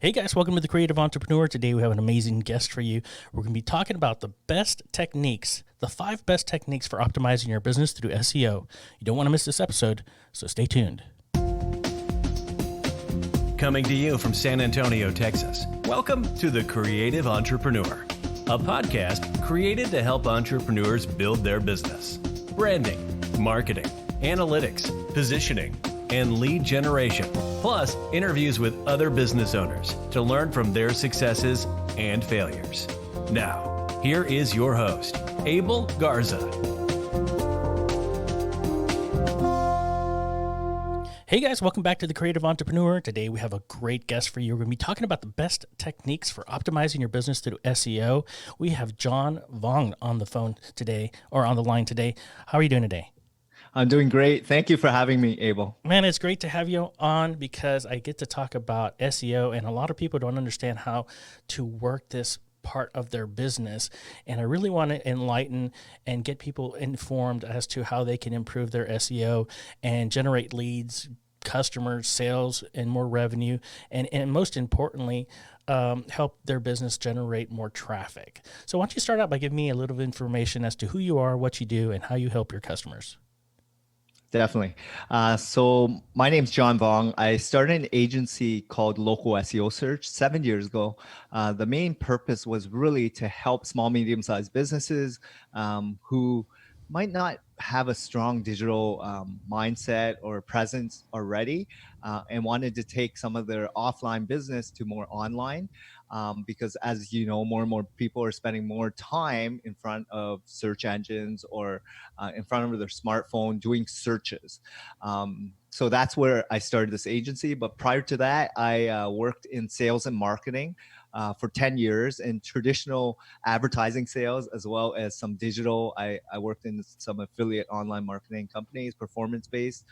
Hey guys, welcome to The Creative Entrepreneur. Today we have an amazing guest for you. We're going to be talking about the best techniques, the 5 best techniques for optimizing your business through SEO. You don't want to miss this episode, so stay tuned. Coming to you from San Antonio, Texas. Welcome to The Creative Entrepreneur, a podcast created to help entrepreneurs build their business. Branding, marketing, analytics, positioning, and lead generation, plus interviews with other business owners to learn from their successes and failures. Now, here is your host, Abel Garza. Hey guys, welcome back to The Creative Entrepreneur. Today we have a great guest for you. We're going to be talking about the best techniques for optimizing your business through SEO. We have John Vuong on the phone today, or on the line today. How are you doing today? I'm doing great. Thank you for having me, Abel. Man, it's great to have you on because I get to talk about SEO, and a lot of people don't understand how to work this part of their business. And I really want to enlighten and get people informed as to how they can improve their SEO and generate leads, customers, sales, and more revenue. And most importantly, help their business generate more traffic. So why don't you start out by giving me a little information as to who you are, what you do, and how you help your customers. Definitely. So my name's John Vuong. I started an agency called Local SEO Search 7 years ago. The main purpose was really to help small, medium-sized businesses who might not have a strong digital mindset or presence already and wanted to take some of their offline business to more online. Because as you know, more and more people are spending more time in front of search engines or in front of their smartphone doing searches. So that's where I started this agency. But prior to that, I worked in sales and marketing for 10 years in traditional advertising sales, as well as some digital. I worked in some affiliate online marketing companies, performance-based,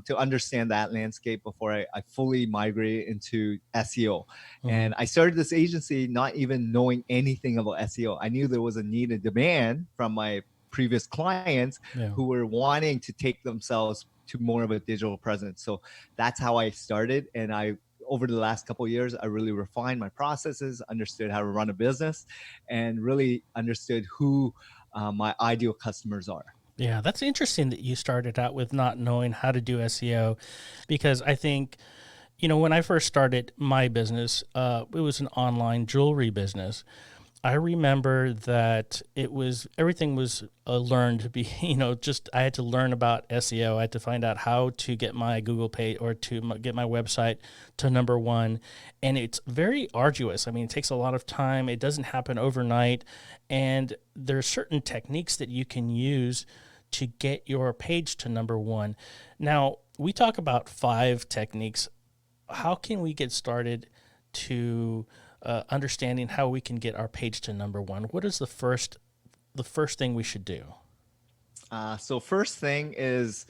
to understand that landscape before I fully migrated into SEO. Mm-hmm. And I started this agency not even knowing anything about SEO. I knew there was a need and demand from my previous clients who were wanting to take themselves to more of a digital presence. So that's how I started. And over the last couple of years, I really refined my processes, understood how to run a business, and really understood who my ideal customers are. Yeah, that's interesting that you started out with not knowing how to do SEO, because I think, when I first started my business, it was an online jewelry business. I remember that everything was learned to be, I had to learn about SEO. I had to find out how to get my Google page or to get my website to number 1. And it's very arduous. I mean, it takes a lot of time. It doesn't happen overnight. And there are certain techniques that you can use to get your page to number 1. Now, we talk about 5 techniques. How can we get started to understanding how we can get our page to number 1? What is the first thing we should do? So first thing is,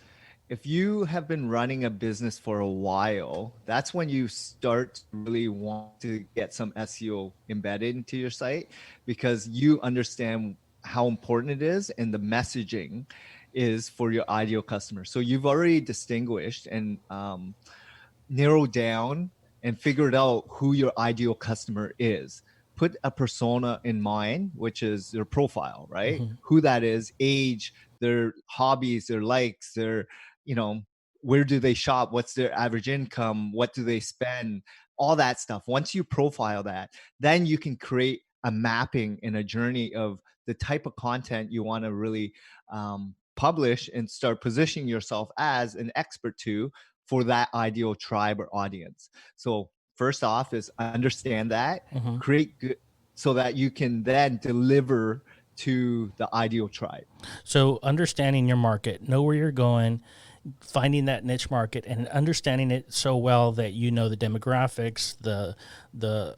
if you have been running a business for a while, that's when you start to really want to get some SEO embedded into your site, because you understand how important it is and the messaging is for your ideal customer. So you've already distinguished and narrowed down and figured out who your ideal customer is. Put a persona in mind, which is their profile, right? Mm-hmm. Who that is, age, their hobbies, their likes, their, where do they shop? What's their average income? What do they spend? All that stuff. Once you profile that, then you can create a mapping and a journey of the type of content you want to really publish and start positioning yourself as an expert for that ideal tribe or audience. So first off is understand that, mm-hmm. create good, so that you can then deliver to the ideal tribe. So understanding your market, know where you're going, finding that niche market and understanding it so well that you know the demographics, the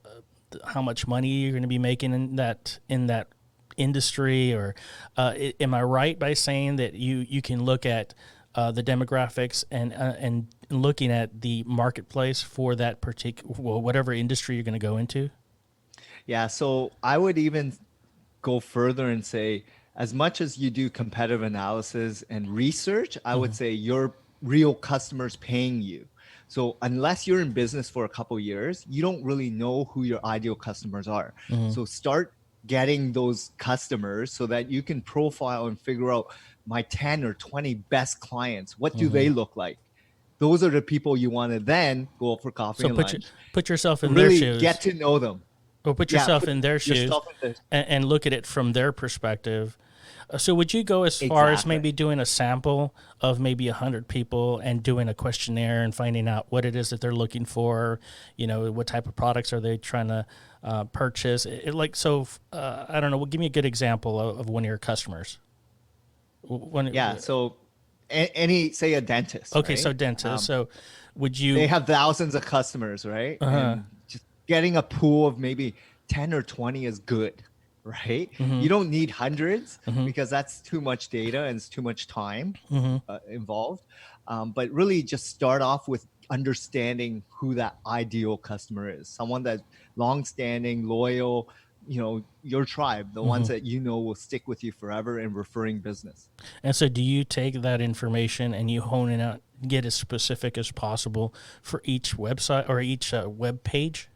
how much money you're going to be making in that industry, or am I right by saying that you can look at the demographics and looking at the marketplace for that particular, whatever industry you're going to go into? Yeah, so I would even go further and say, as much as you do competitive analysis and research, I would say your real customers paying you. So unless you're in business for a couple years, you don't really know who your ideal customers are. So start getting those customers so that you can profile and figure out my 10 or 20 best clients. What do they look like? Those are the people you want to then go out for coffee So and lunch, put yourself in their really get shoes, to know them. or put Yeah, yourself put in their shoes, yourself in the and look at it from their perspective. So would you go as far as exactly. maybe doing a sample of maybe 100 people and doing a questionnaire and finding out what it is that they're looking for? You know, what type of products are they trying to purchase? I don't know. Well, give me a good example of one of your customers. Yeah. So any say a dentist, Okay, so right? dentist. So would They you? have thousands of customers, right? And just getting a pool of maybe 10 or 20 is good, right? You don't need hundreds because that's too much data and it's too much time involved. But really just start off with understanding who that ideal customer is, someone that's long-standing, loyal, your tribe, the ones that will stick with you forever and referring business. And so, do you take that information and you hone it out, get as specific as possible for each website or each web page?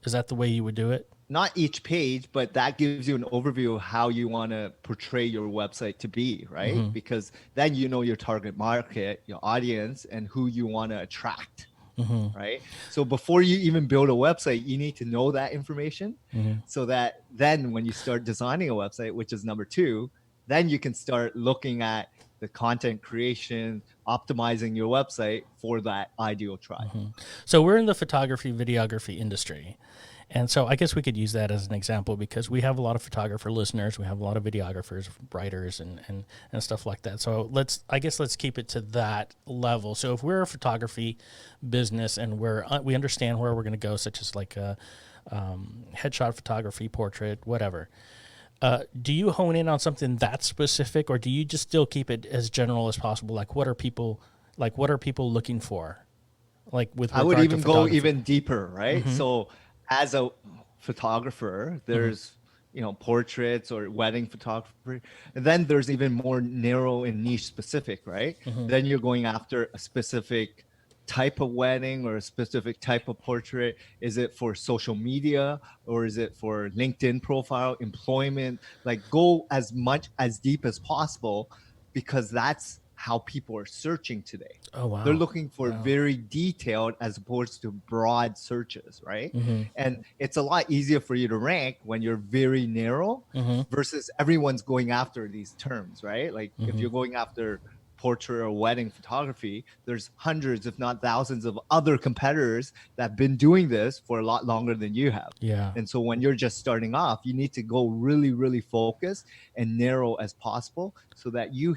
Is that the way you would do it? Not each page, but that gives you an overview of how you want to portray your website to be, right? Because then you know your target market, your audience, and who you want to attract, right? So before you even build a website, you need to know that information so that then when you start designing a website, which is number two, then you can start looking at the content creation, optimizing your website for that ideal tribe. So we're in the photography, videography industry. And so I guess we could use that as an example because we have a lot of photographer listeners. We have a lot of videographers, writers, and stuff like that. So let's keep it to that level. So if we're a photography business and we understand where we're going to go, such as like headshot photography, portrait, whatever. Do you hone in on something that specific, or do you just still keep it as general as possible? Like what are people looking for? Like with I would regard to even go photography? even deeper, right? So as a photographer, there's portraits or wedding photography, and then there's even more narrow and niche specific, right? Then you're going after a specific type of wedding or a specific type of portrait. Is it for social media or is it for LinkedIn profile, employment? Like go as deep as possible because that's how people are searching today. Oh wow! They're looking for very detailed as opposed to broad searches, right? And it's a lot easier for you to rank when you're very narrow versus everyone's going after these terms, right? Like if you're going after portrait or wedding photography, there's hundreds, if not thousands of other competitors that have been doing this for a lot longer than you have. Yeah. And so when you're just starting off, you need to go really, really focused and narrow as possible so that you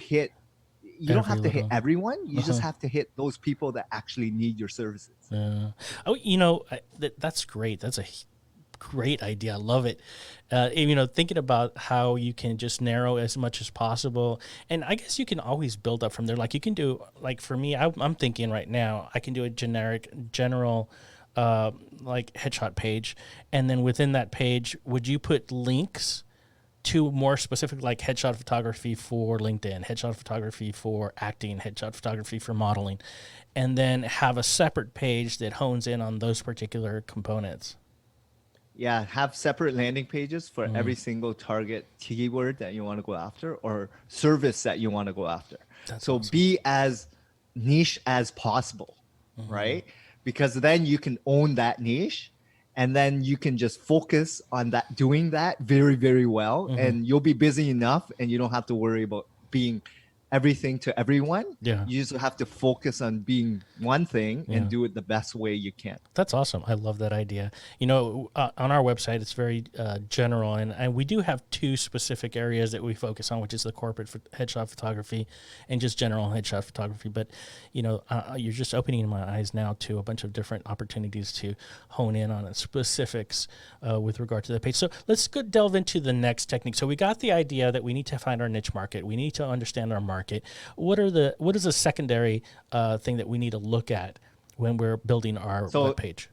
don't have to hit everyone. You just have to hit those people that actually need your services. That's great. That's a great idea. I love it. Thinking about how you can just narrow as much as possible. And I guess you can always build up from there. Like you can do, like for me, I'm thinking right now, I can do a general like headshot page. And then within that page, would you put links to more specific, like headshot photography for LinkedIn, headshot photography for acting, headshot photography for modeling, and then have a separate page that hones in on those particular components? Yeah, have separate landing pages for every single target keyword that you want to go after or service that you want to go after. That's so awesome. Be as niche as possible, right? Because then you can own that niche and then you can just focus on that, doing that very, very well. And you'll be busy enough and you don't have to worry about being everything to everyone. Yeah. You just have to focus on being one thing and do it the best way you can. That's awesome. I love that idea. On our website, it's very general, and we do have two specific areas that we focus on, which is the corporate headshot photography and just general headshot photography. But, you're just opening my eyes now to a bunch of different opportunities to hone in on specifics with regard to the page. So let's go delve into the next technique. So we got the idea that we need to find our niche market. We need to understand our market. What is a secondary thing that we need to look at when we're building our web page?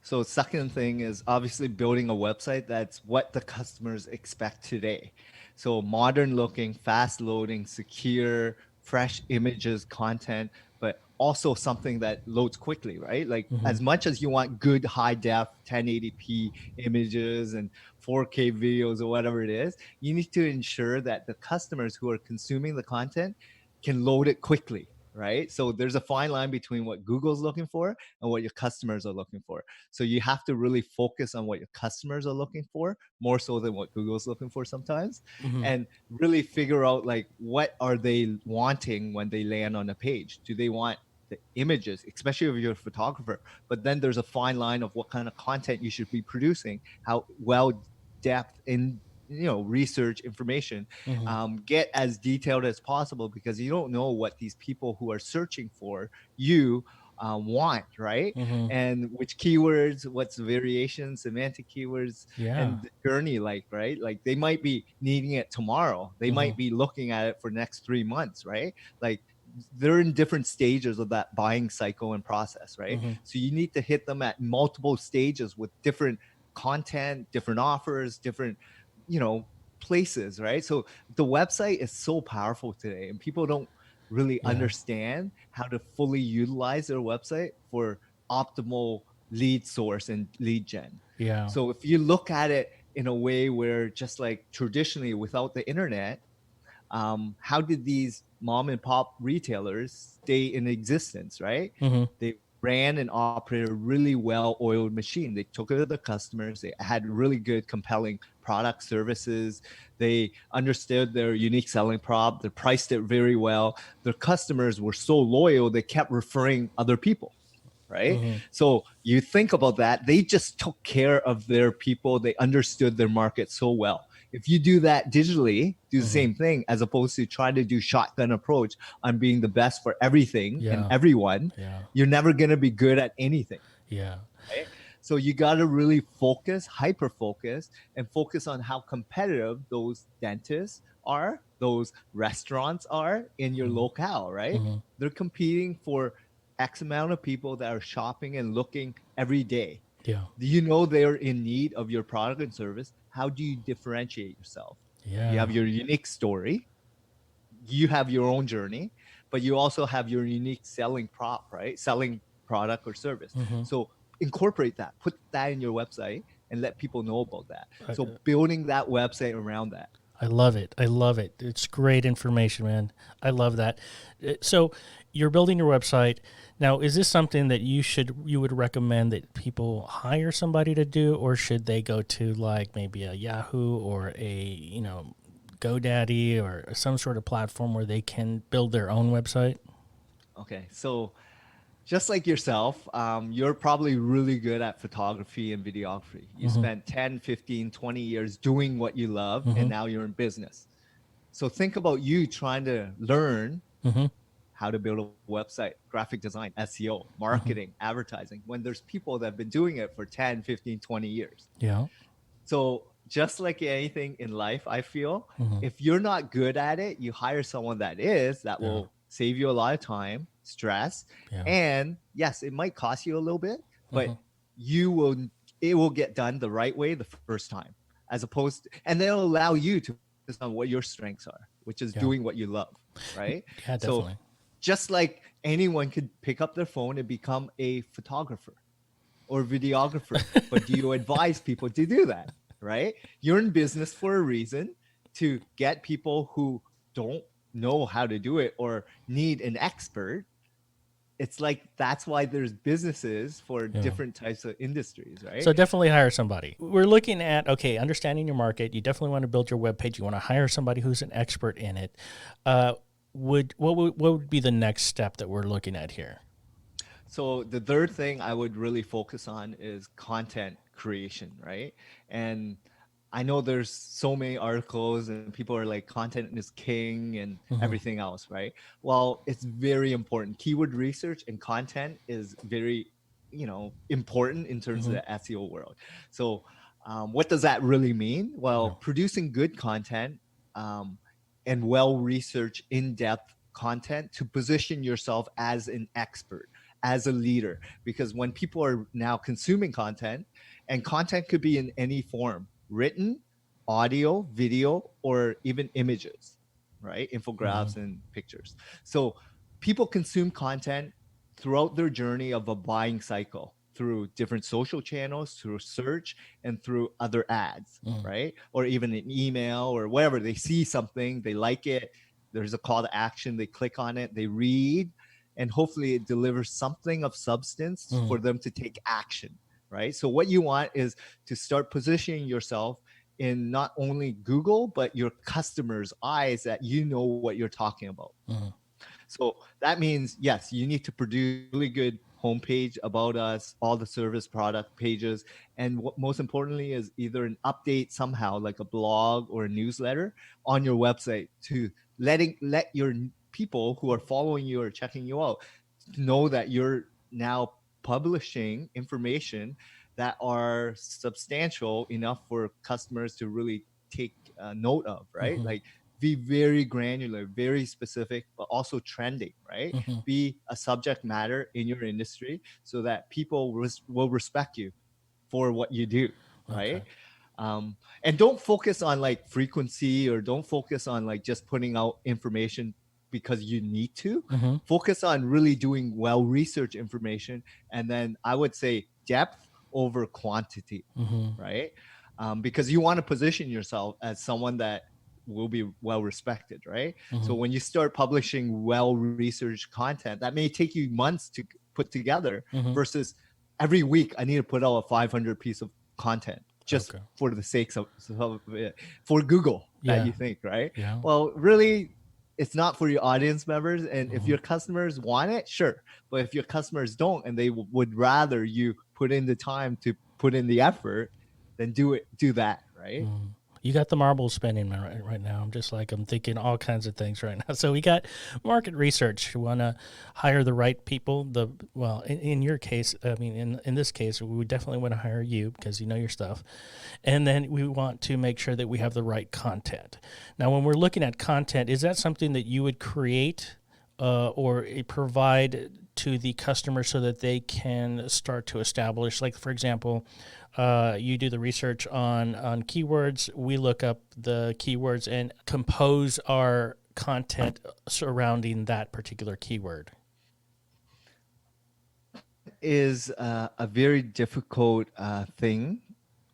So second thing is obviously building a website that's what the customers expect today. So modern looking, fast loading, secure, fresh images, content, but also something that loads quickly, right? Like Mm-hmm. as much as you want good high def 1080p images and 4K videos or whatever it is, you need to ensure that the customers who are consuming the content can load it quickly, right? So there's a fine line between what Google's looking for and what your customers are looking for. So you have to really focus on what your customers are looking for more so than what Google's looking for sometimes, Mm-hmm. and really figure out like what are they wanting when they land on a page. Do they want the images, especially if you're a photographer? But then there's a fine line of what kind of content you should be producing, how well depth in research information, Mm-hmm. get as detailed as possible, because you don't know what these people who are searching for you want, right? Mm-hmm. And which keywords, what's the variation, semantic keywords, Yeah. and the journey, like, right? Like they might be needing it tomorrow. They Mm-hmm. might be looking at it for next 3 months, right? Like they're in different stages of that buying cycle and process, right? Mm-hmm. So you need to hit them at multiple stages with different content, different offers, different, you know, places, right? So the website is so powerful today, and people don't really Yeah. understand how to fully utilize their website for optimal lead source and lead gen. Yeah. So if you look at it in a way where just like traditionally without the internet, how did these mom and pop retailers stay in existence, right? Mm-hmm. They ran and operated a really well-oiled machine. They took care of the customers. They had really good, compelling product services. They understood their unique selling prop. They priced it very well. Their customers were so loyal, they kept referring other people, right? Mm-hmm. So you think about that, they just took care of their people. They understood their market so well. If you do that digitally, do the Mm-hmm. same thing, as opposed to trying to do shotgun approach on being the best for everything and Yeah. everyone, Yeah. you're never going to be good at anything, Yeah. right? So you got to really focus, hyper focus, and focus on how competitive those dentists are, those restaurants are in your Mm-hmm. locale, right? Mm-hmm. They're competing for X amount of people that are shopping and looking every day. Yeah. Do you know they're in need of your product and service? How do you differentiate yourself? You Yeah. have your unique story, you have your own journey, but you also have your unique selling prop, right? Selling product or service. Mm-hmm. So incorporate that, put that in your website, and let people know about that. I, So building that website around that. I love it. I love it. It's great information, man. I love that. So you're building your website. Now, is this something that you would recommend that people hire somebody to do, or should they go to like maybe a Yahoo or a, GoDaddy or some sort of platform where they can build their own website? Okay, so just like yourself, you're probably really good at photography and videography. You Mm-hmm. spent 10, 15, 20 years doing what you love, Mm-hmm. and now you're in business. So think about you trying to learn Mm-hmm. how to build a website, graphic design, SEO, Mm-hmm. marketing, advertising, when there's people that have been doing it for 10, 15, 20 years. Yeah. So just like anything in life, I feel Mm-hmm. if you're not good at it, you hire someone that is, that Yeah. will save you a lot of time, stress, Yeah. and yes, it might cost you a little bit, but Mm-hmm. it will get done the right way the first time, as opposed to, and they'll allow you to focus on what your strengths are, which is Yeah. doing what you love, right? Yeah, So definitely. just like anyone could pick up their phone and become a photographer or videographer, but do you advise people to do that, right? You're in business for a reason, to get people who don't know how to do it or need an expert. It's like that's why there's businesses for Yeah. different types of industries, right? So definitely hire somebody. We're looking at, okay, understanding your market. You definitely want to build your webpage. You want to hire somebody who's an expert in it. What would be the next step that we're looking at here? So the third thing I would really focus on is content creation, right? And I know there's so many articles and people are like content is king and Mm-hmm. everything else, right? Well, it's very important. Keyword research and content is very, important in terms Mm-hmm. of the SEO world. So what does that really mean? Well, Yeah. producing good content, and well-researched, in-depth content to position yourself as an expert, as a leader. Because when people are now consuming content, and content could be in any form, written, audio, video, or even images, right? Mm-hmm. Infographics and pictures. So people consume content throughout their journey of a buying cycle through different social channels, through search, and through other ads, Mm. right? Or even an email or whatever. They see something, they like it, there's a call to action, they click on it, they read, and hopefully it delivers something of substance for Mm. them to take action, right? So what you want is to start positioning yourself in not only Google, but your customers' eyes that you know what you're talking about. Mm. So that means, yes, you need to produce really good homepage about us, all the service product pages. And what most importantly is either an update somehow, like a blog or a newsletter on your website to let your people who are following you or checking you out know that you're now publishing information that are substantial enough for customers to really take note of, right? Mm-hmm. Like be very granular, very specific, but also trending, right? Mm-hmm. Be a subject matter in your industry so that people will respect you for what you do, Okay. right? And don't focus on like frequency or don't focus on like just putting out information because you need to. Mm-hmm. Focus on really doing well researched information. And then I would say depth over quantity, Mm-hmm. right? Because you want to position yourself as someone that will be well respected, right? Mm-hmm. So when you start publishing well researched content, that may take you months to put together Mm-hmm. versus every week I need to put out a 500 piece of content just Okay. for the sakes of it, for Google that Yeah. you think, right? Yeah. Well, really, it's not for your audience members. And if Mm-hmm. your customers want it, sure. But if your customers don't and they would rather you put in the time to put in the effort, then do that, right? Mm. You got the marbles spinning right now. I'm thinking all kinds of things right now. So we got market research. We want to hire the right people. In your case, I mean, in this case, we would definitely want to hire you because you know your stuff. And then we want to make sure that we have the right content. Now, when we're looking at content, is that something that you would create or provide to the customer so that they can start to establish, like, for example, you do the research on keywords. We look up the keywords and compose our content surrounding that particular keyword. Is a very difficult thing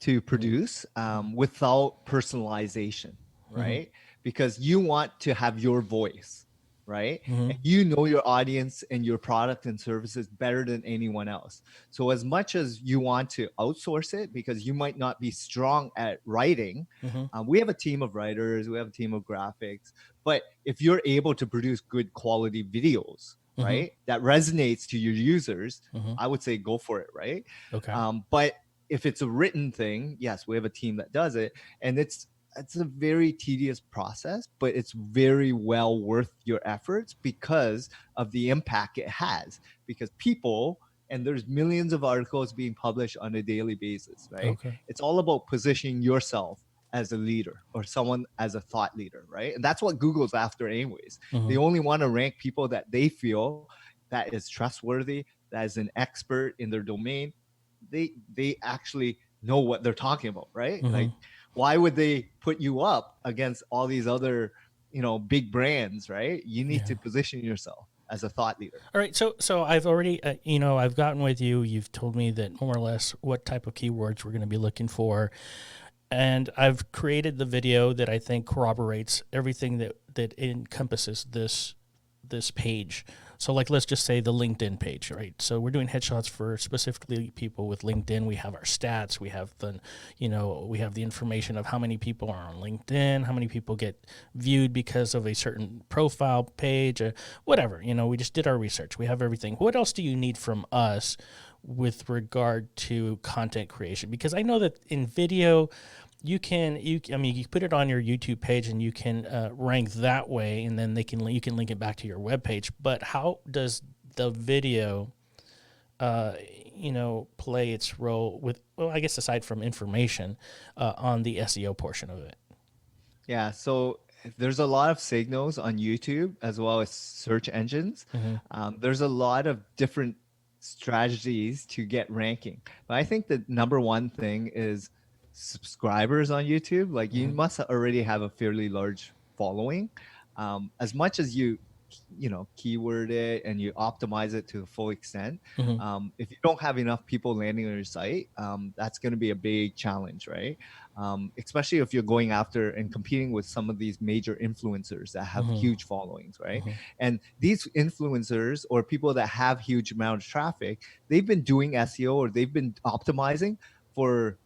to produce without personalization, Mm-hmm. right? Because you want to have your voice, right? Mm-hmm. And you know your audience and your product and services better than anyone else. So as much as you want to outsource it because you might not be strong at writing, Mm-hmm. we have a team of writers, we have a team of graphics. But if you're able to produce good quality videos, Mm-hmm. right, that resonates to your users, Mm-hmm. I would say go for it, right? Okay. But if it's a written thing, yes, we have a team that does it, and it's a very tedious process, but it's very well worth your efforts because of the impact it has. Because people, and there's millions of articles being published on a daily basis, right? Okay. It's all about positioning yourself as a leader or someone as a thought leader, right? And that's what Google's after anyways. Mm-hmm. They only want to rank people that they feel that is trustworthy, that is an expert in their domain. They actually know what they're talking about, right? Mm-hmm. Like, why would they put you up against all these other, big brands, right? You need to position yourself as a thought leader. All right, so I've already, I've gotten with you. You've told me that more or less what type of keywords we're going to be looking for, and I've created the video that I think corroborates everything that encompasses this page. So, like, let's just say the LinkedIn page, right? So we're doing headshots for specifically people with LinkedIn. We have our stats. We have we have the information of how many people are on LinkedIn, how many people get viewed because of a certain profile page, or whatever. We just did our research. We have everything. What else do you need from us with regard to content creation? Because I know that in video, you put it on your YouTube page and you can rank that way, and then you can link it back to your web page. But how does the video, play its role with? Well, I guess aside from information, on the SEO portion of it. Yeah. So there's a lot of signals on YouTube as well as search engines. Mm-hmm. There's a lot of different strategies to get ranking. But I think the number one thing is subscribers on YouTube. Like you must already have a fairly large following. As much as you keyword it and you optimize it to the full extent. Mm-hmm. If you don't have enough people landing on your site, that's going to be a big challenge, right? Especially if you're going after and competing with some of these major influencers that have Mm-hmm. huge followings, right? Mm-hmm. And these influencers or people that have huge amount of traffic, they've been doing SEO or they've been optimizing for,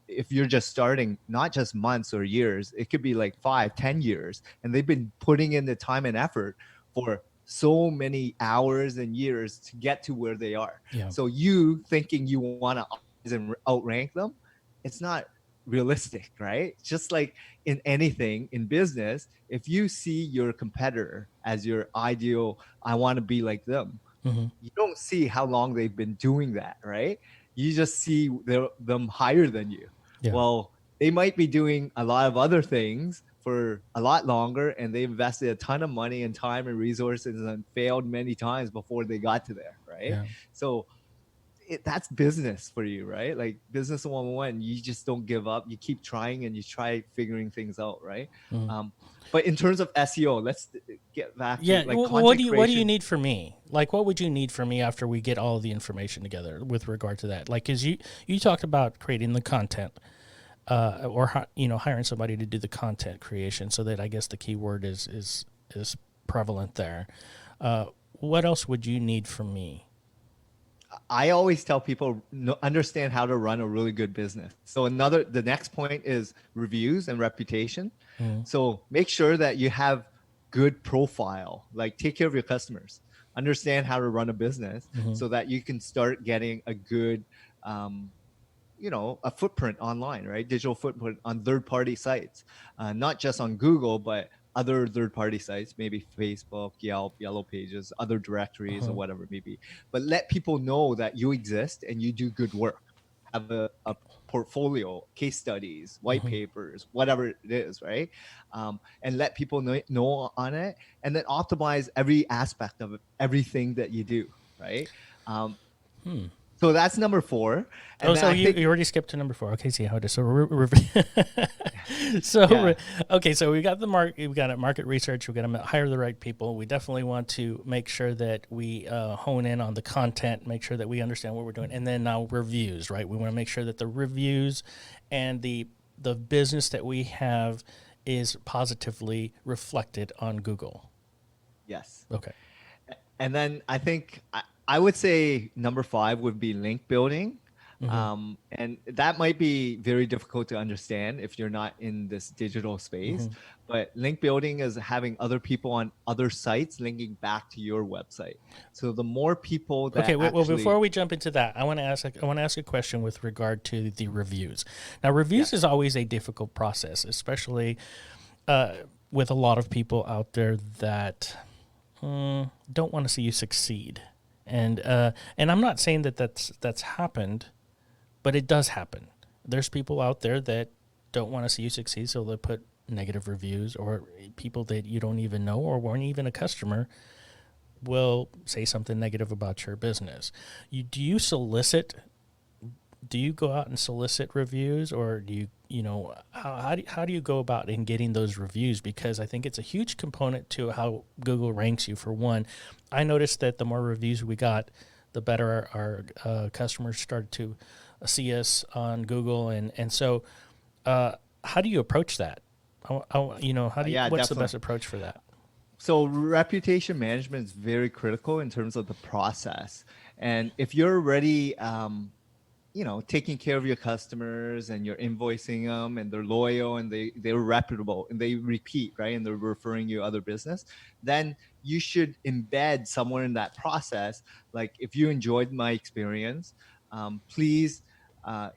if you're just starting, not just months or years, it could be like 5-10 years, and they've been putting in the time and effort for so many hours and years to get to where they are. Yeah. So you thinking you want to optimize and outrank them, it's not realistic, right? Just like in anything in business, if you see your competitor as your ideal, I want to be like them, Mm-hmm. you don't see how long they've been doing that, right? You just see them higher than you. Yeah. Well, they might be doing a lot of other things for a lot longer, and they invested a ton of money and time and resources and failed many times before they got to there, right? Yeah. So that's business for you, right? Like business 101, you just don't give up. You keep trying and you try figuring things out, right? Mm-hmm. But in terms of SEO, let's get back Yeah. to like What content do you creation. need from me? Like, what would you need from me after we get all of the information together with regard to that? Like, cause you talked about creating the content, or hiring somebody to do the content creation, so that I guess the keyword is prevalent there. What else would you need from me? I always tell people, understand how to run a really good business. So the next point is reviews and reputation. Mm-hmm. So make sure that you have good profile, like take care of your customers, understand how to run a business Mm-hmm. so that you can start getting a good, a footprint online, right? Digital footprint on third-party sites, not just on Google, but other third-party sites, maybe Facebook, Yelp, Yellow Pages, other directories, or Uh-huh. whatever it may be. But let people know that you exist and you do good work. Have a portfolio, case studies, white Mm-hmm. papers, whatever it is, right? And let people know on it, and then optimize every aspect of everything that you do, right? Um, Hmm. so that's number 4. Oh, And then so I you think, already skipped to number 4. Okay, see how it is. So, yeah, okay, so we got we got market research. We got to hire the right people. We definitely want to make sure that we hone in on the content, make sure that we understand what we're doing, and then now reviews. Right, we want to make sure that the reviews and the business that we have is positively reflected on Google. yes. Okay. And then I think I would say number 5 would be link building. Mm-hmm. And that might be very difficult to understand if you're not in this digital space. Mm-hmm. But link building is having other people on other sites linking back to your website. So the more people Okay, that well, before actually, we jump into that, I want to ask a question with regard to the reviews. Now, reviews is yes, always a difficult process, especially with a lot of people out there that don't want to see you succeed. And I'm not saying that that's happened, but it does happen. There's people out there that don't want to see you succeed, so they put negative reviews, or people that you don't even know or weren't even a customer will say something negative about your business. Do you solicit? Do you go out and solicit reviews, or do how do you go about in getting those reviews? Because I think it's a huge component to how Google ranks you. For one, I noticed that the more reviews we got, the better our customers started to see us on Google, and so how do you approach that? yeah, What's the definitely. best approach for that? So reputation management is very critical in terms of the process. And if you're already taking care of your customers and you're invoicing them and they're loyal and they're reputable and they repeat, right, and they're referring you other business, then you should embed somewhere in that process, like, if you enjoyed my experience, please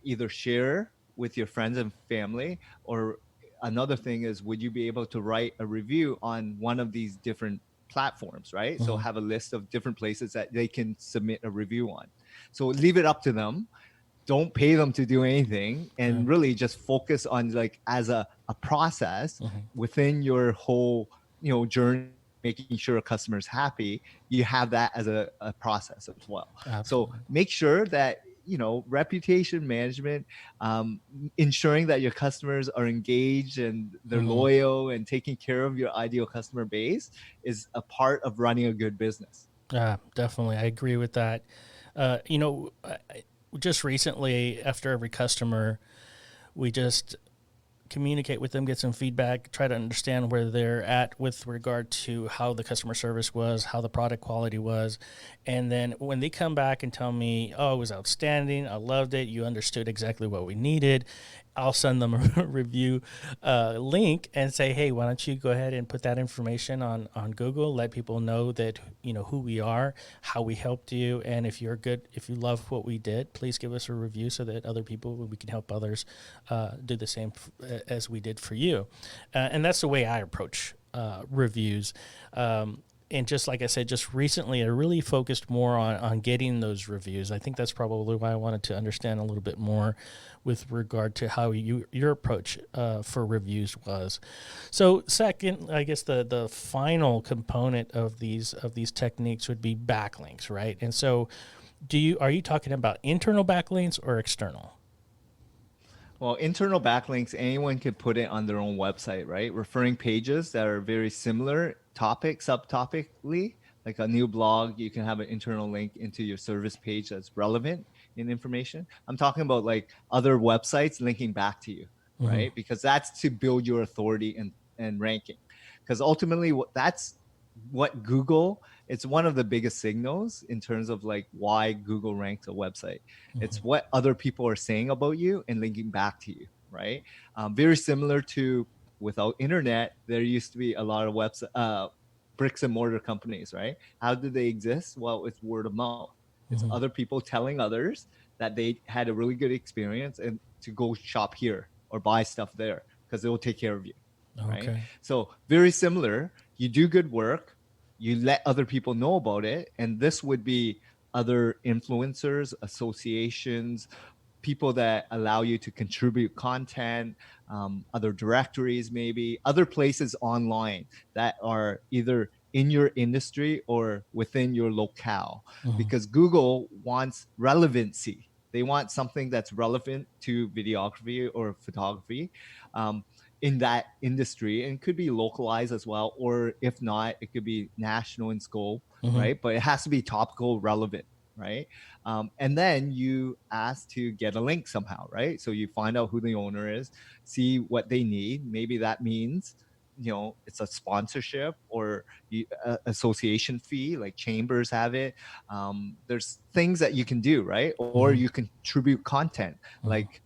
either share with your friends and family, or another thing is, would you be able to write a review on one of these different platforms, right? So Mm-hmm. have a list of different places that they can submit a review on. So leave it up to them, don't pay them to do anything, Yeah. and really just focus on, like, as a process Mm-hmm. within your whole journey, making sure a customer's happy. You have that as a process as well. So Absolutely. make sure that reputation management, ensuring that your customers are engaged and they're Mhm. loyal and taking care of your ideal customer base is a part of running a good business. Yeah, definitely. I agree with that. Just recently, after every customer, we just communicate with them, get some feedback, try to understand where they're at with regard to how the customer service was, how the product quality was. And then when they come back and tell me, oh, it was outstanding, I loved it, you understood exactly what we needed, I'll send them a review link and say, hey, why don't you go ahead and put that information on Google, let people know that, who we are, how we helped you. And if you're good, if you love what we did, please give us a review so that other people, we can help others do the same as we did for you. And that's the way I approach reviews. And just like I said, just recently, I really focused more on getting those reviews. I think that's probably why I wanted to understand a little bit more with regard to how your approach for reviews was. So second, I guess the final component of these techniques would be backlinks, right? And so are you talking about internal backlinks or external? Well, internal backlinks, anyone could put it on their own website, right? Referring pages that are very similar subtopically, like a new blog, you can have an internal link into your service page that's relevant in information. I'm talking about like other websites linking back to you, Mm-hmm. right? Because that's to build your authority and ranking. Because ultimately, that's what Google, it's one of the biggest signals in terms of like why Google ranks a website. Mm-hmm. It's what other people are saying about you and linking back to you, right? Very similar to without internet, there used to be a lot of bricks and mortar companies, right? How did they exist? Well, it's word of mouth. It's Mm-hmm. other people telling others that they had a really good experience and to go shop here or buy stuff there because it will take care of you, right? Okay. So very similar. You do good work, you let other people know about it, and this would be other influencers, associations, people that allow you to contribute content, other directories, maybe other places online that are either in your industry or within your locale. Mm-hmm. Because Google wants relevancy. They want something that's relevant to videography or photography. In that industry, and could be localized as well, or if not, it could be national in scope, Mm-hmm. right? But it has to be topical relevant, right? And then you ask to get a link somehow, right? So you find out who the owner is, see what they need. Maybe that means, it's a sponsorship or association fee, like chambers have it. There's things that you can do, right? Or Mm-hmm. you contribute content, Mm-hmm. like,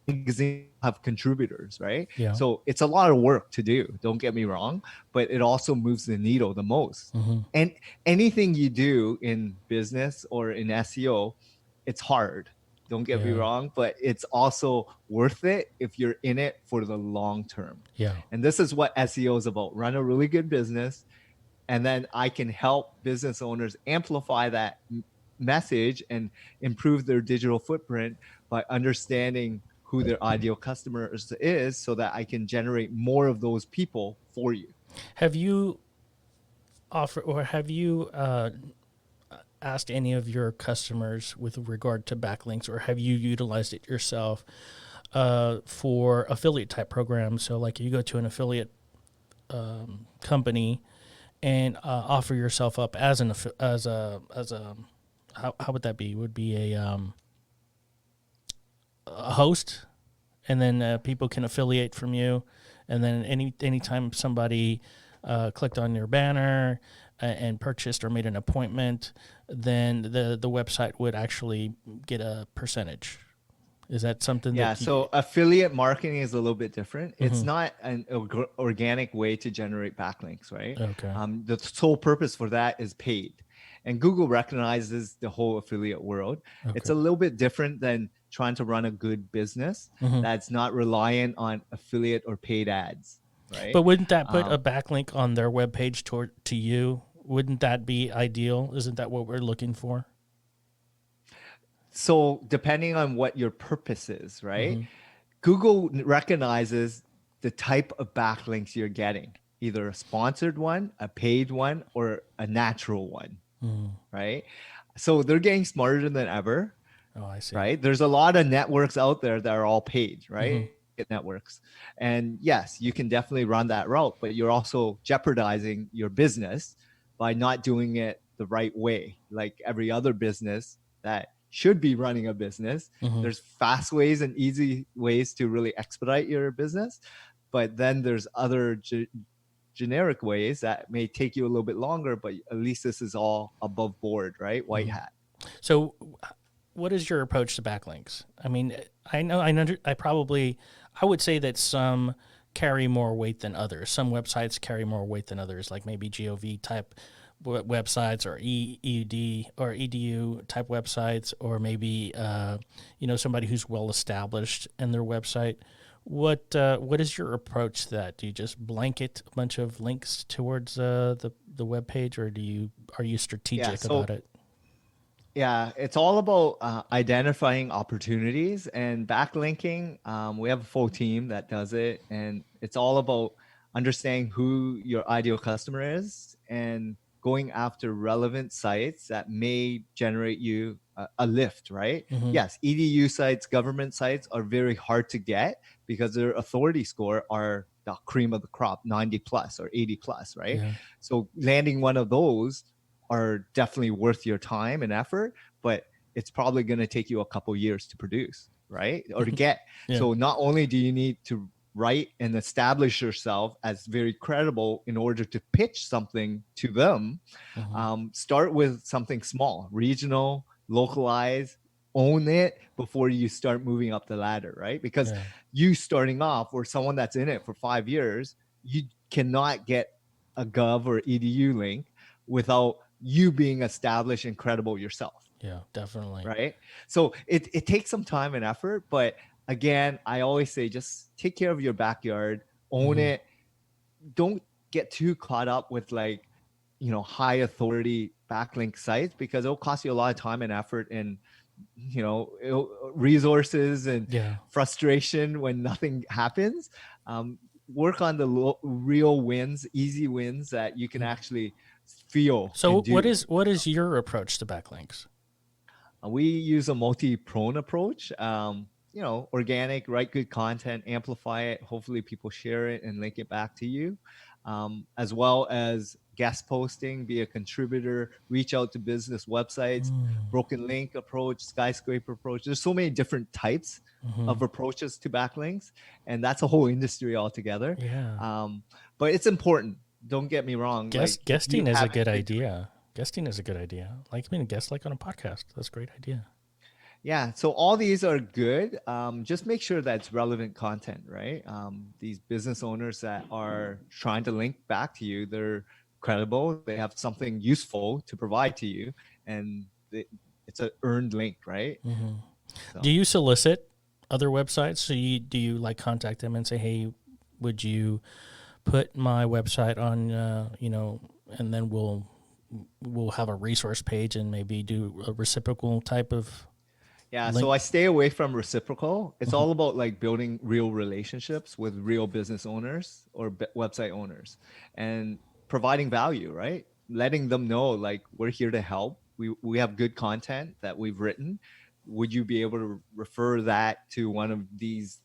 magazines have contributors, right? Yeah. So it's a lot of work to do, don't get me wrong, but it also moves the needle the most. Mm-hmm. And anything you do in business or in SEO, it's hard. Don't get me Yeah. wrong, but it's also worth it if you're in it for the long term. Yeah. And this is what SEO is about. Run a really good business, and then I can help business owners amplify that message and improve their digital footprint by understanding who their ideal customers is so that I can generate more of those people for you. Have you have you asked any of your customers with regard to backlinks, or have you utilized it yourself for affiliate type programs? So, like, you go to an affiliate company and offer yourself up as a how would that be? Would be a host, and then people can affiliate from you, and then anytime somebody clicked on your banner and purchased or made an appointment, then the website would actually get a percentage. Is that something Yeah, that you? so affiliate marketing is a little bit different. It's Mm-hmm. not an organic way to generate backlinks, right? Okay. The sole purpose for that is paid. And Google recognizes the whole affiliate world. It's Okay. a little bit different than trying to run a good business Mm-hmm. that's not reliant on affiliate or paid ads, But right? wouldn't that put a Um, backlink on their webpage to you? Wouldn't that be ideal? Isn't that what we're looking for? so depending on what your purpose is, right? Mm-hmm. Google recognizes the type of backlinks you're getting, either a sponsored one, a paid one, or a natural one, Mm-hmm. right? So they're getting smarter than ever. Oh, I see. right? There's a lot of networks out there that are all paid, Mm-hmm. right? Networks. And yes, you can definitely run that route, but you're also jeopardizing your business by not doing it the right way. Like every other business that should be running a business, Mm-hmm. there's fast ways and easy ways to really expedite your business. But then there's other generic ways that may take you a little bit longer, but at least this is all above board, right? White hat. So, what is your approach to backlinks? I mean, I would say that some carry more weight than others. Some websites carry more weight than others, like maybe GOV type websites or EUD or EDU type websites, or maybe somebody who's well established in their website. What is your approach to that? Do you just blanket a bunch of links towards the web page, or are you strategic about it? Yeah, it's all about identifying opportunities and backlinking. We have a full team that does it, and it's all about understanding who your ideal customer is and going after relevant sites that may generate you a lift, right? Mm-hmm. Yes, EDU sites, government sites are very hard to get because their authority score are the cream of the crop, 90 plus or 80 plus, right? Yeah. So landing one of those are definitely worth your time and effort, but it's probably going to take you a couple years to produce, right? Or to get. Yeah. So not only do you need to write and establish yourself as very credible in order to pitch something to them, start with something small, regional, localized, own it before you start moving up the ladder, right? Because you starting off or someone that's in it for 5 years, you cannot get a gov or edu link without you being established and credible yourself. Yeah, definitely. Right. So it takes some time and effort, but again, I always say just take care of your backyard, own it. Don't get too caught up with high authority backlink sites because it'll cost you a lot of time and effort and resources and frustration when nothing happens. Work on the real wins, easy wins that you can actually feel. So what is your approach to backlinks? We use a multi-prone approach. Organic, write good content, amplify it. Hopefully people share it and link it back to you. As well as guest posting, be a contributor, reach out to business websites, broken link approach, skyscraper approach. There's so many different types of approaches to backlinks, and that's a whole industry altogether. Yeah. But it's important. Don't get me wrong. Guesting is a good idea. Guesting is a good idea. Like being a guest, like on a podcast. That's a great idea. Yeah. So all these are good. Just make sure that it's relevant content, right? These business owners that are trying to link back to you, they're credible. They have something useful to provide to you, and it's an earned link, right? So. Do you solicit other websites? So do you like contact them and say, hey, would you put my website on, and then we'll have a resource page and maybe do a reciprocal type of link? So I stay away from reciprocal. It's all about building real relationships with real business owners or website owners and providing value, right? Letting them know we're here to help. We have good content that we've written. Would you be able to refer that to one of these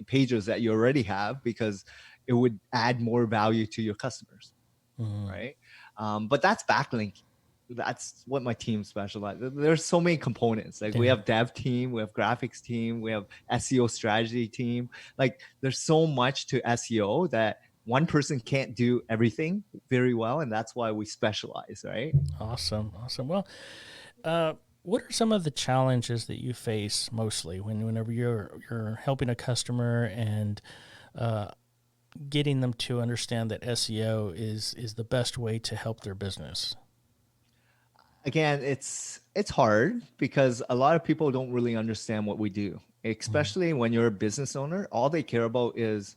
pages that you already have, because it would add more value to your customers, right? But that's backlinking. That's what my team specializes. There's so many components. We have dev team, we have graphics team, we have SEO strategy team. There's so much to SEO that one person can't do everything very well, and that's why we specialize, right? Awesome. Well, what are some of the challenges that you face mostly whenever you're helping a customer and getting them to understand that SEO is the best way to help their business? Again, it's hard because a lot of people don't really understand what we do, especially when you're a business owner. All they care about is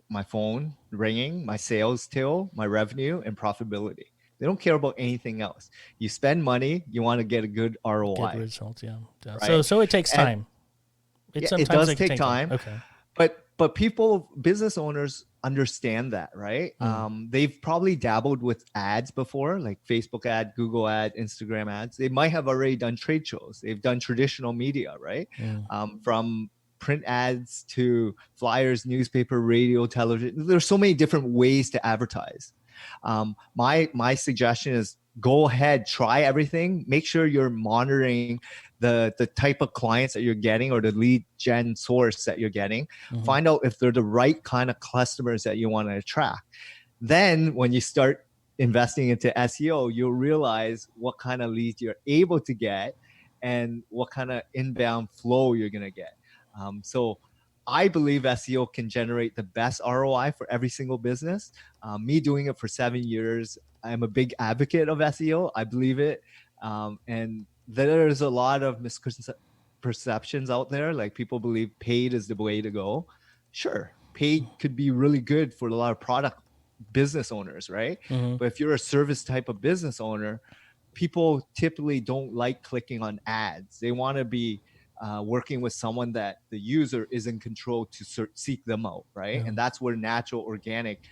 my phone ringing, my sales till, my revenue, and profitability. They don't care about anything else. You spend money, you want to get a good ROI. Good results, yeah. Right? So it takes time. It does take time. Okay. But business owners understand that, right? They've probably dabbled with ads before, like Facebook ad, Google ad, Instagram ads. They might have already done trade shows. They've done traditional media, right? From print ads to flyers, newspaper, radio, television. There's so many different ways to advertise. My suggestion is go ahead, try everything. Make sure you're monitoring the type of clients that you're getting or the lead gen source that you're getting. Find out if they're the right kind of customers that you want to attract. Then when you start investing into SEO, you'll realize what kind of leads you're able to get and what kind of inbound flow you're going to get. So I believe SEO can generate the best ROI for every single business. Me doing it for 7 years, I'm a big advocate of SEO. I believe it. And there's a lot of misperceptions out there. Like people believe paid is the way to go. Sure, paid could be really good for a lot of product business owners, right? But if you're a service type of business owner, people typically don't like clicking on ads. They want to be working with someone that the user is in control to seek them out, right? And that's where natural, organic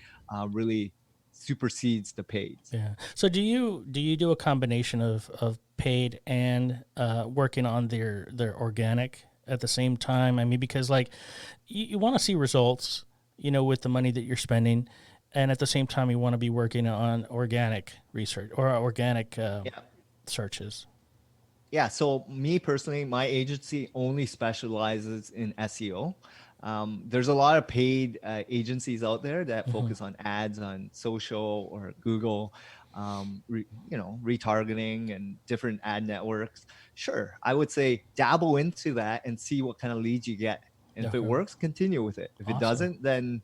really supersedes the paid. Yeah. So do you do a combination of paid and working on their organic at the same time? I mean, because like you want to see results, you know, with the money that you're spending, and at the same time you want to be working on organic research or organic searches. Yeah. So me personally, my agency only specializes in SEO. There's a lot of paid agencies out there that focus on ads on social or Google, retargeting and different ad networks. Sure, I would say dabble into that and see what kind of leads you get. And if it works, continue with it. If it doesn't, then,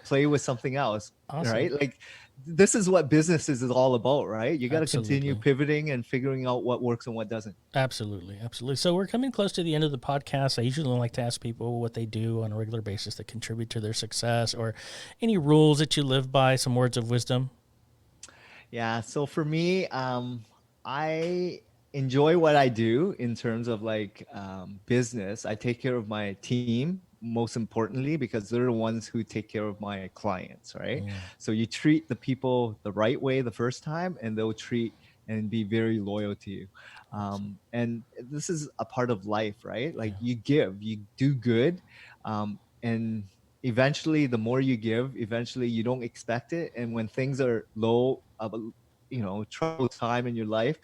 play with something else, right? Like this is what business is all about, right? You got to continue pivoting and figuring out what works and what doesn't. Absolutely. Absolutely. So we're coming close to the end of the podcast. I usually like to ask people what they do on a regular basis that contribute to their success, or any rules that you live by, some words of wisdom. Yeah. So for me, I enjoy what I do in terms of business. I take care of my team most importantly because they're the ones who take care of my clients, right? So you treat the people the right way the first time and they'll treat and be very loyal to you. And this is a part of life, right? Like you give, you do good, and eventually the more you give, eventually you don't expect it, and when things are low, trouble time in your life,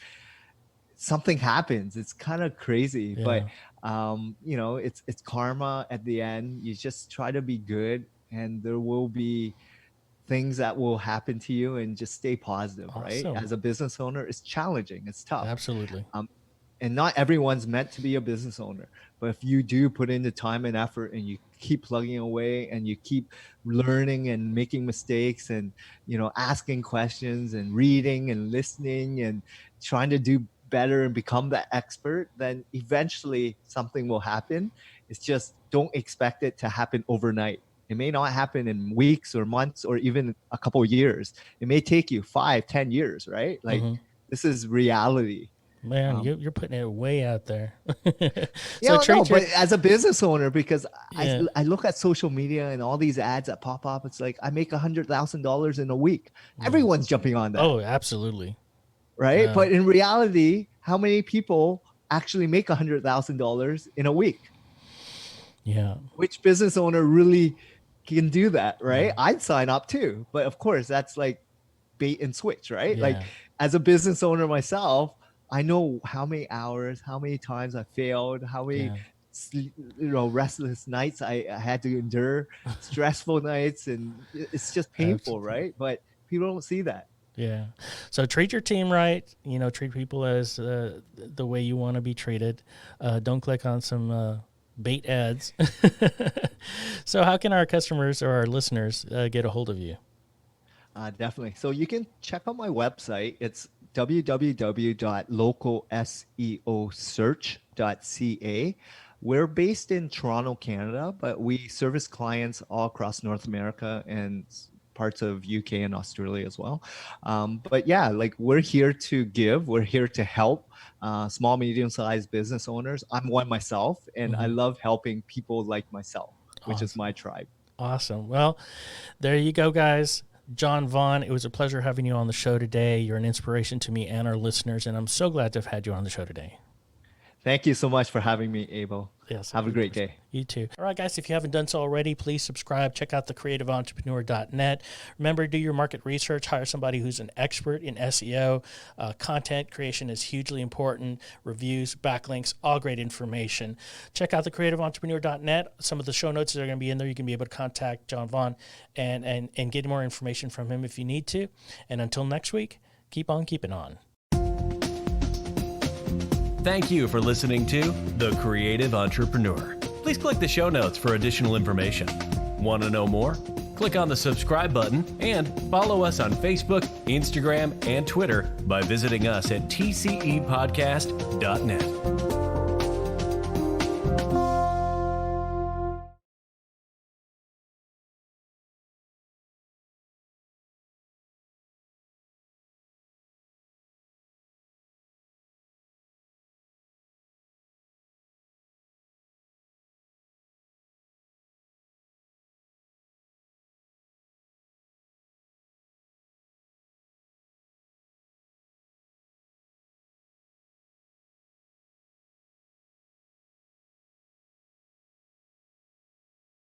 something happens. It's kind of crazy, but it's karma at the end. You just try to be good and there will be things that will happen to you, and just stay positive, right? As a business owner, it's challenging, it's tough. Absolutely. And not everyone's meant to be a business owner, but if you do put in the time and effort and you keep plugging away and you keep learning and making mistakes and asking questions and reading and listening and trying to do better and become that expert, then eventually something will happen. It's just don't expect it to happen overnight. It may not happen in weeks or months or even a couple of years. It may take you 5-10 years, right? Like this is reality. Man, you're putting it way out there. But as a business owner, because I look at social media and all these ads that pop up, it's like I make $100,000 in a week. Everyone's jumping on that. Oh, absolutely. Right. But in reality, how many people actually make $100,000 in a week? Yeah. Which business owner really can do that, right? I'd sign up too. But of course, that's like bait and switch, right? Like as a business owner myself, I know how many hours, how many times I failed, how many restless nights I had to endure, stressful nights, and it's just painful, right? But people don't see that. Yeah. So treat your team right, treat people as the way you want to be treated. Don't click on some bait ads. So how can our customers or our listeners get a hold of you? Definitely. So you can check out my website. It's www.localseosearch.ca. We're based in Toronto, Canada, but we service clients all across North America and parts of UK and Australia as well. But yeah, like we're here to give, we're here to help small, medium-sized business owners. I'm one myself, and I love helping people like myself, which is my tribe. Awesome. Well, there you go, guys. John Vuong, it was a pleasure having you on the show today. You're an inspiration to me and our listeners, and I'm so glad to have had you on the show today. Thank you so much for having me, Abel. Yes. Have a great day. You too. All right, guys, if you haven't done so already, please subscribe. Check out thecreativeentrepreneur.net. Remember, do your market research. Hire somebody who's an expert in SEO. Content creation is hugely important. Reviews, backlinks, all great information. Check out thecreativeentrepreneur.net. Some of the show notes are going to be in there. You can be able to contact John Vuong and get more information from him if you need to. And until next week, keep on keeping on. Thank you for listening to The Creative Entrepreneur. Please click the show notes for additional information. Want to know more? Click on the subscribe button and follow us on Facebook, Instagram, and Twitter by visiting us at tcepodcast.net.